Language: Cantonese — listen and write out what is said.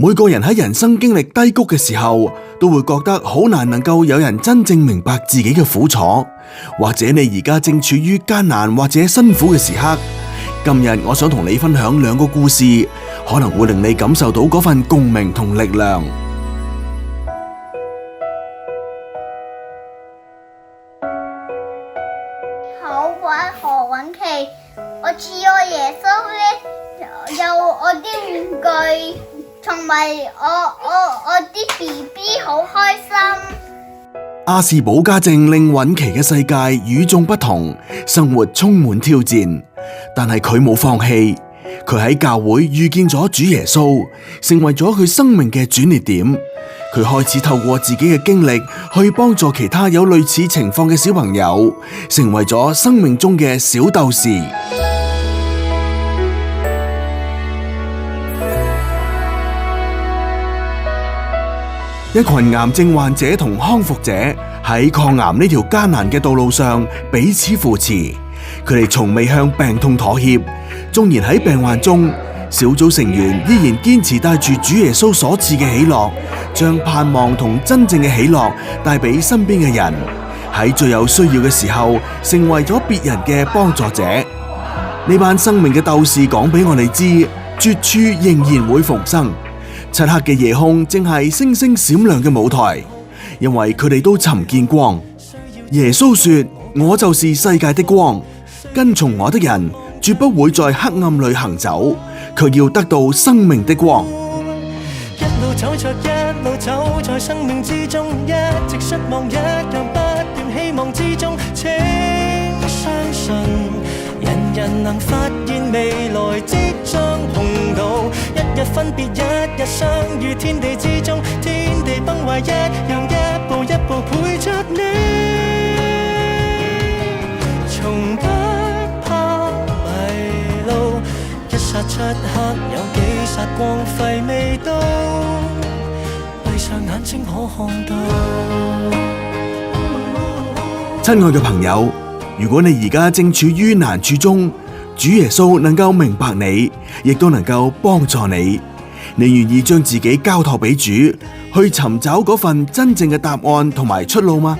每個人喺人生經歷低谷嘅時候，都會覺得好難能夠有人真正明白自己嘅苦楚，或者你而家正處於艱難或者辛苦嘅時刻。今日我想同你分享兩個故事，可能會令你感受到嗰份共鳴同力量。好玩何韻琪，我似我耶穌咧，有我啲面具，同埋我啲 BB 好開心。亞氏保加症令韻琪嘅世界與眾不同，生活充滿挑戰，但係佢冇放棄。佢喺教會遇見咗主耶穌，成為咗佢生命嘅轉捩點。佢開始透過自己嘅經歷去幫助其他有類似情況嘅小朋友，成為咗生命中嘅小鬥士。一群癌症患者同康復者喺抗癌呢條艱難嘅道路上彼此扶持，佢哋從未向病痛妥協，縱然喺病患中，小組成員依然堅持帶住主耶穌所賜嘅喜樂，將盼望同真正嘅喜樂帶俾身邊嘅人，喺最有需要嘅時候成為咗別人嘅幫助者。呢班生命嘅鬥士講俾我哋知，絕處仍然會逢生。漆黑嘅夜空正係星星閃亮嘅舞台，因為佢哋都尋見光。耶穌說：我就是世界的光，跟從我的人絕不會在黑暗裏行走，卻要得到生命的光。一路走着，一路走在生命之中，一直失望，一樣不斷希望之中，請相信，人人能發現未來即將碰到，一日分別，一日相遇，天地之中，天地崩壞，一樣一步一步陪着你，從不怕迷路，一剎漆黑有幾剎光輝未到，閉上眼睛可看到。親愛嘅朋友，如果你而家正處於難處中，主耶穌能夠明白你，亦都能夠幫助你。你願意將自己交託俾主，去尋找嗰份真正嘅答案同埋出路嗎？